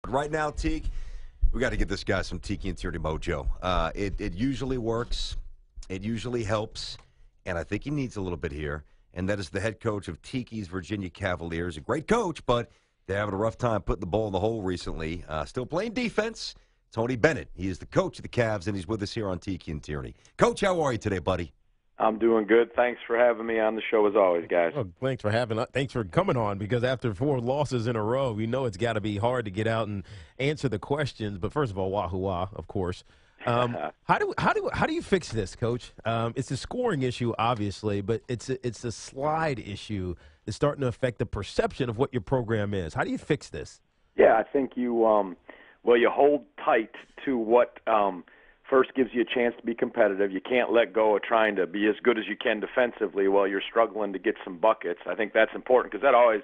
Right now, Teak, we got to get this guy some Tiki and Tierney mojo. It usually works. It usually helps. And I think he needs a little bit here. And that is the head coach of Tiki's Virginia Cavaliers. A great coach, but they're having a rough time putting the ball in the hole recently. Still playing defense. Tony Bennett. He is the coach of the Cavs, and he's with us here on Tiki and Tierney. Coach, how are you today, buddy? I'm doing good. Thanks for having me on the show as always, guys. Well, thanks for coming on, because after 4 losses in a row, we know it's got to be hard to get out and answer the questions. But first of all, wahoo wah, of course. How do you fix this, Coach? It's a scoring issue, obviously, but it's a slide issue that's starting to affect the perception of what your program is. How do you fix this? Yeah, I think you hold tight to what first gives you a chance to be competitive. You can't let go of trying to be as good as you can defensively while you're struggling to get some buckets. I think that's important because that always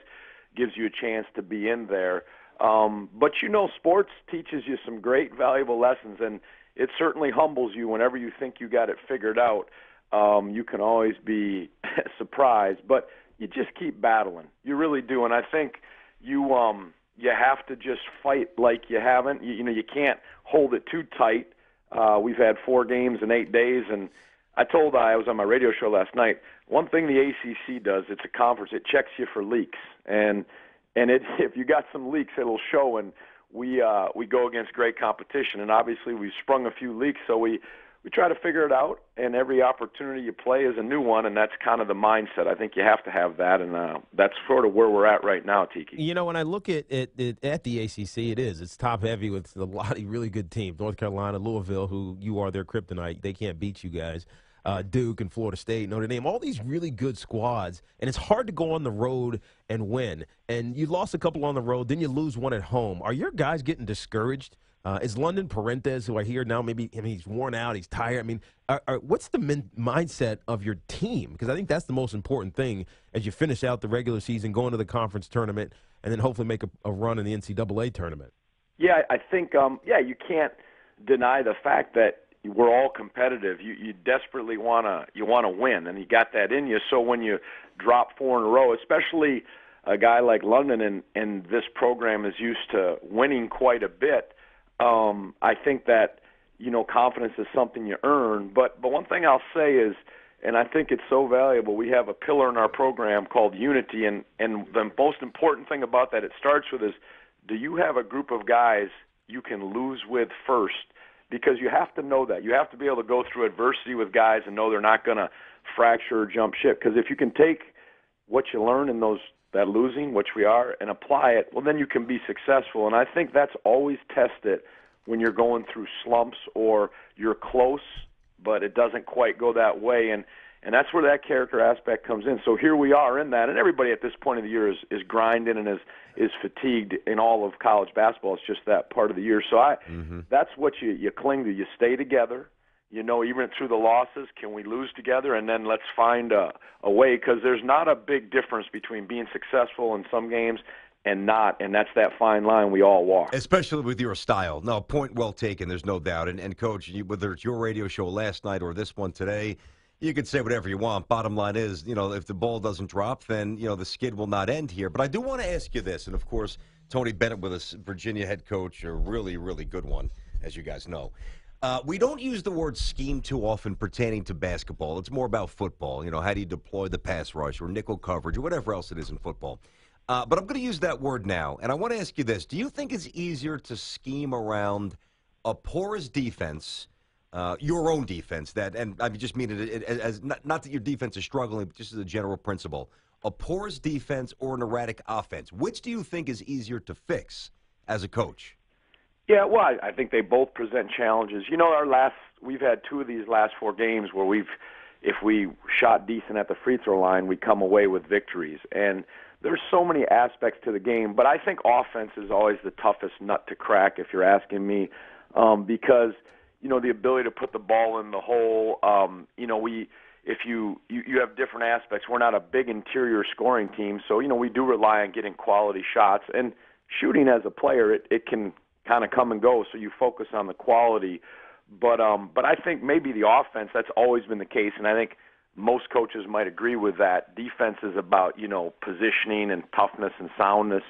gives you a chance to be in there. But sports teaches you some great, valuable lessons, and it certainly humbles you whenever you think you got it figured out. You can always be surprised, but you just keep battling. You really do, and I think you have to just fight like you haven't. You can't hold it too tight. We've had 4 games in 8 days, and I was on my radio show last night, one thing the ACC does, it's a conference, it checks you for leaks, and if you got some leaks, it'll show, and we go against great competition, and obviously we've sprung a few leaks, so we try to figure it out, and every opportunity you play is a new one, and that's kind of the mindset. I think you have to have that, and that's sort of where we're at right now, Tiki. When I look at the ACC, it's top-heavy with a lot of really good teams. North Carolina, Louisville, who you are their kryptonite. They can't beat you guys. Duke and Florida State, Notre Dame, all these really good squads, and it's hard to go on the road and win. And you lost a couple on the road, then you lose one at home. Are your guys getting discouraged? Is London Parentes, who I hear now, he's worn out, he's tired. What's the mindset of your team? Because I think that's the most important thing as you finish out the regular season, go into the conference tournament, and then hopefully make a run in the NCAA tournament. Yeah, I think, you can't deny the fact that we're all competitive. You desperately want to win, and you got that in you. So when you drop 4 in a row, especially a guy like London, and this program is used to winning quite a bit, I think that, confidence is something you earn. But one thing I'll say is, and I think it's so valuable, we have a pillar in our program called unity, and the most important thing about that, it starts with is, do you have a group of guys you can lose with first? Because you have to know that. You have to be able to go through adversity with guys and know they're not going to fracture or jump ship. Because if you can take what you learn in that losing, which we are, and apply it, well, then you can be successful. And I think that's always tested when you're going through slumps or you're close, but it doesn't quite go that way. And that's where that character aspect comes in. So here we are in that, and everybody at this point of the year is grinding and is fatigued in all of college basketball. It's just that part of the year. So that's what you cling to. You stay together. Even through the losses, can we lose together? And then let's find a way, because there's not a big difference between being successful in some games and not, and that's that fine line we all walk. Especially with your style. No, point well taken, there's no doubt. And Coach, whether it's your radio show last night or this one today, you could say whatever you want. Bottom line is, if the ball doesn't drop, then, the skid will not end here. But I do want to ask you this, and of course, Tony Bennett with us, Virginia head coach, a really, really good one, as you guys know. We don't use the word scheme too often pertaining to basketball. It's more about football. How do you deploy the pass rush or nickel coverage or whatever else it is in football. But I'm going to use that word now, and I want to ask you this. Do you think it's easier to scheme around a porous defense, your own defense, and I just mean it as not that your defense is struggling, but just as a general principle, a porous defense or an erratic offense? Which do you think is easier to fix as a coach? Yeah, well, I think they both present challenges. We've had 2 of these last 4 games where if we shot decent at the free throw line, we come away with victories. And there's so many aspects to the game, but I think offense is always the toughest nut to crack, if you're asking me, because the ability to put the ball in the hole. If you have different aspects. We're not a big interior scoring team, so we do rely on getting quality shots, and shooting as a player, it can kind of come and go, so you focus on the quality. But I think maybe the offense, that's always been the case, and I think most coaches might agree with that. Defense is about, positioning and toughness and soundness.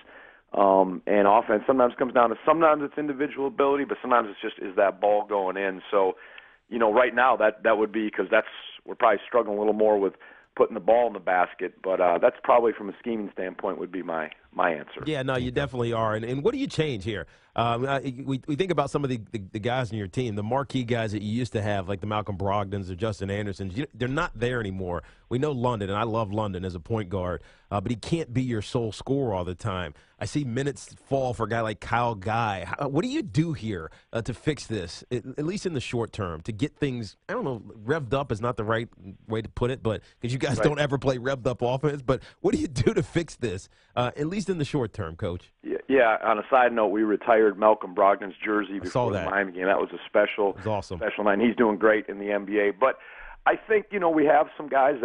And offense sometimes comes down to, sometimes it's individual ability, but sometimes it's just, is that ball going in? So, right now that would be, because we're probably struggling a little more with putting the ball in the basket, but that's probably from a scheming standpoint would be my answer. Yeah, no, you definitely are. And what do you change here? We think about some of the guys in your team, the marquee guys that you used to have, like the Malcolm Brogdons or Justin Andersons. They're not there anymore. We know London, and I love London as a point guard, but he can't be your sole scorer all the time. I see minutes fall for a guy like Kyle Guy. What do you do here to fix this, at least in the short term, to get things, I don't know, revved up is not the right way to put it, but because you guys don't ever play revved up offense, but what do you do to fix this, at least in the short term, Coach? Yeah, on a side note, we retired Malcolm Brogdon's jersey before the Miami game. That was a special night, and he's doing great in the NBA. But I think, we have some guys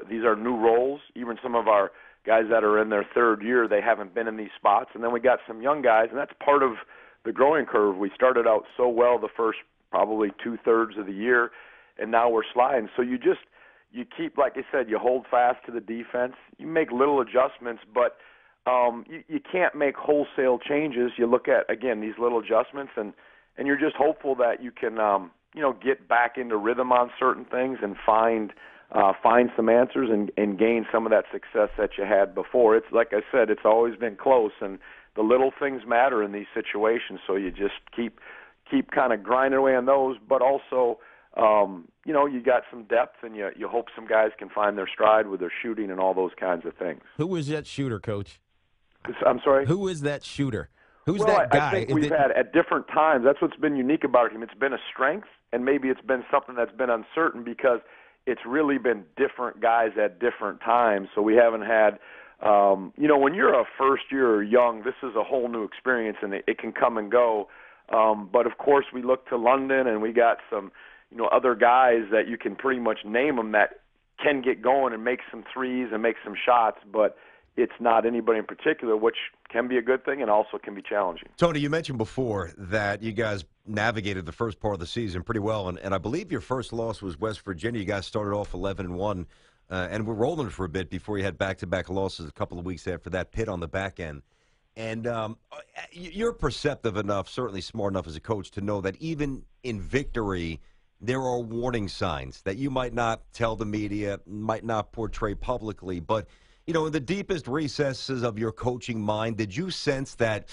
these are new roles, even some of our guys that are in their third year, they haven't been in these spots. And then we got some young guys, and that's part of the growing curve. We started out so well the first probably two-thirds of the year, and now we're sliding. So you keep, like I said, you hold fast to the defense. You make little adjustments, but you can't make wholesale changes. You look at, again, these little adjustments, and you're just hopeful that you can, get back into rhythm on certain things and find some answers and gain some of that success that you had before. It's like I said, it's always been close, and the little things matter in these situations. So you just keep kind of grinding away on those, but also, you got some depth, and you hope some guys can find their stride with their shooting and all those kinds of things. Who is that shooter, Coach? I'm sorry? Who is that shooter? Who's that guy? I think we've had at different times. That's what's been unique about him. It's been a strength, and maybe it's been something that's been uncertain because it's really been different guys at different times. So we haven't had, when you're a first year or young, this is a whole new experience, and it can come and go. But of course, we look to London, and we got some, other guys that you can pretty much name them that can get going and make some threes and make some shots, but it's not anybody in particular, which can be a good thing and also can be challenging. Tony, you mentioned before that you guys navigated the first part of the season pretty well, and I believe your first loss was West Virginia. You guys started off 11-1, and were rolling for a bit before you had back-to-back losses a couple of weeks after that, Pitt on the back end. And you're perceptive enough, certainly smart enough as a coach, to know that even in victory, there are warning signs that you might not tell the media, might not portray publicly, but in the deepest recesses of your coaching mind, did you sense that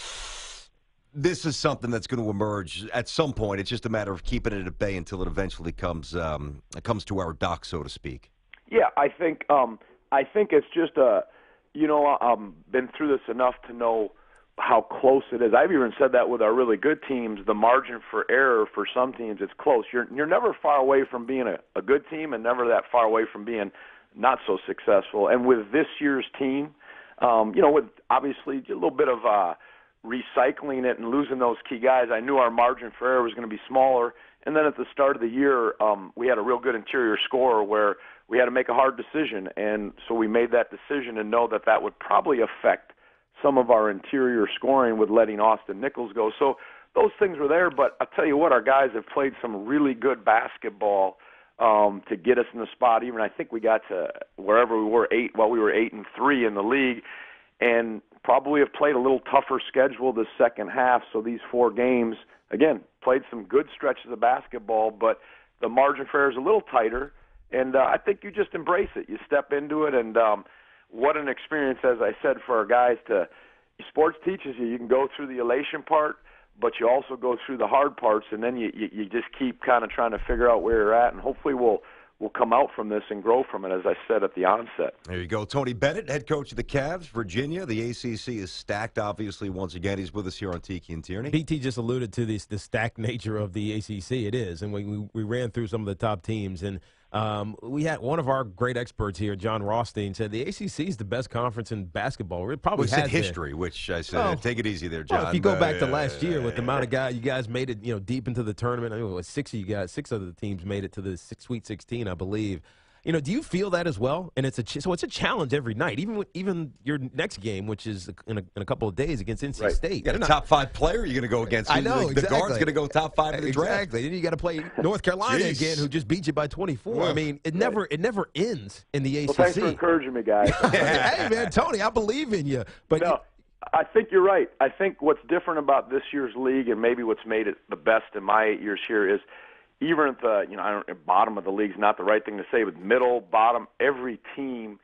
this is something that's going to emerge at some point? It's just a matter of keeping it at bay until it eventually comes to our dock, so to speak. Yeah, I think it's just been through this enough to know how close it is. I've even said that with our really good teams, the margin for error for some teams, it's close. You're never far away from being a good team, and never that far away from being not so successful. And with this year's team, with obviously a little bit of recycling it and losing those key guys, I knew our margin for error was going to be smaller. And then at the start of the year, we had a real good interior scorer where we had to make a hard decision. And so we made that decision and know that would probably affect some of our interior scoring with letting Austin Nichols go. So those things were there. But I'll tell you what, our guys have played some really good basketball to get us in the spot. Even I think we got to wherever we were, 8-3 in the league, and probably have played a little tougher schedule the second half. So these 4 games, again, played some good stretches of basketball, but the margin for error is a little tighter, and I think you just embrace it. You step into it, and what an experience, as I said, for our guys sports teaches you can go through the elation part, but you also go through the hard parts, and then you just keep kind of trying to figure out where you're at, and hopefully we'll come out from this and grow from it, as I said at the onset. There you go. Tony Bennett, head coach of the Cavs, Virginia. The ACC is stacked, obviously, once again. He's with us here on Tiki and Tierney. BT just alluded to the stacked nature of the ACC. It is, and we ran through some of the top teams, and we had one of our great experts here, John Rothstein, said the ACC is the best conference in basketball. It probably has history, which I said, take it easy there, John. Well, if you go back to last year with the amount of guys, you guys made it, deep into the tournament. I mean, 6 of the teams made it to the Sweet 16, I believe. Do you feel that as well? And it's a challenge every night, even your next game, which is in a couple of days against NC State. You got a top 5 player you're going to go against. I know, the guard's going to go top 5 in the draft. Exactly. Then you got to play North Carolina again, who just beat you by 24. Well, I mean, it never ends in the ACC. Well, thanks for encouraging me, guys. Hey, man, Tony, I believe in you. But I think you're right. I think what's different about this year's league, and maybe what's made it the best in my 8 years here, is even at the bottom of the league's not the right thing to say, but middle, bottom, every team.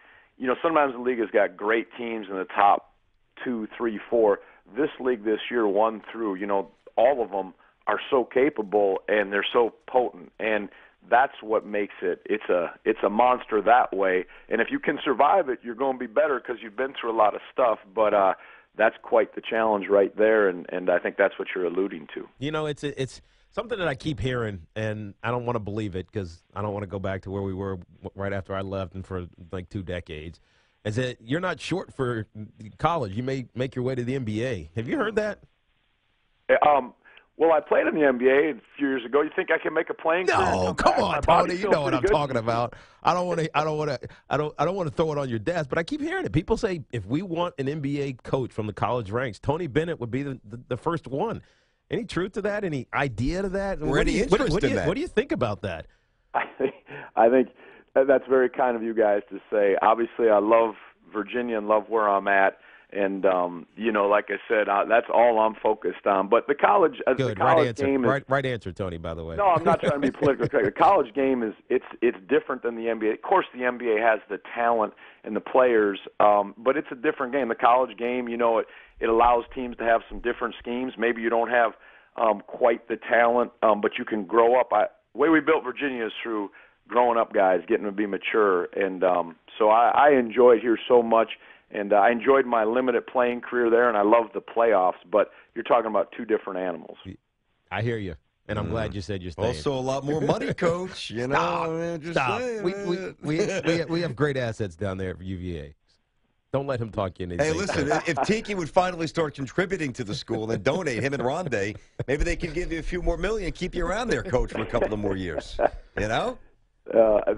Sometimes the league has got great teams in the top 2, 3, 4. This league this year, 1 through, all of them are so capable and they're so potent, and that's what makes it. It's a monster that way. And if you can survive it, you're going to be better because you've been through a lot of stuff. But that's quite the challenge right there, and I think that's what you're alluding to. It's something that I keep hearing, and I don't want to believe it because I don't want to go back to where we were right after I left and for like 2 decades, is that you're not short for college. You may make your way to the NBA. Have you heard that? Well, I played in the NBA a few years ago. You think I can make a playing career? No, come on, Tony. You know what I'm talking about. I don't want to throw it on your desk, but I keep hearing it. People say if we want an NBA coach from the college ranks, Tony Bennett would be the first one. Any truth to that? Any idea to that? Or any interest in that? What do you think about that? I think that's very kind of you guys to say. Obviously, I love Virginia and love where I'm at. And, like I said, that's all I'm focused on. But the college game is right answer, Tony, by the way. No, I'm not trying to be politically correct. The college game is it's different than the NBA. Of course, the NBA has the talent and the players, but it's a different game. The college game, it allows teams to have some different schemes. Maybe you don't have quite the talent, but you can grow up. The way we built Virginia is through growing up guys, getting to be mature. And so I enjoy it here so much. And I enjoyed my limited playing career there, and I love the playoffs. But you're talking about 2 different animals. I hear you, and I'm glad you said you're staying. Also, a lot more money, Coach. Stop. We have great assets down there for UVA. Don't let him talk you into anything. Hey, listen, if Tiki would finally start contributing to the school and donate, him and Rondé, maybe they can give you a few more million, keep you around there, Coach, for a couple of more years.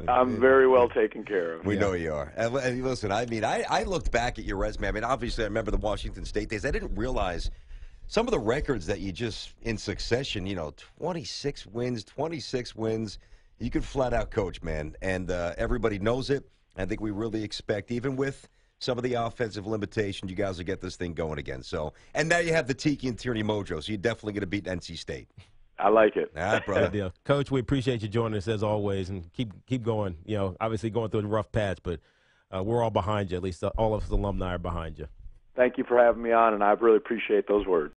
I'm very well taken care of. We know you are. And listen, I looked back at your resume. Obviously, I remember the Washington State days. I didn't realize some of the records that you just, in succession, 26 wins. You could flat out coach, man. And everybody knows it. I think we really expect, even with some of the offensive limitations, you guys will get this thing going again. So, and now you have the Tiki and Tierney mojo, so you're definitely going to beat NC State. I like it. All right, brother. Good deal. Coach, we appreciate you joining us as always, and keep going. Obviously going through a rough patch, but we're all behind you. At least all of us alumni are behind you. Thank you for having me on, and I really appreciate those words.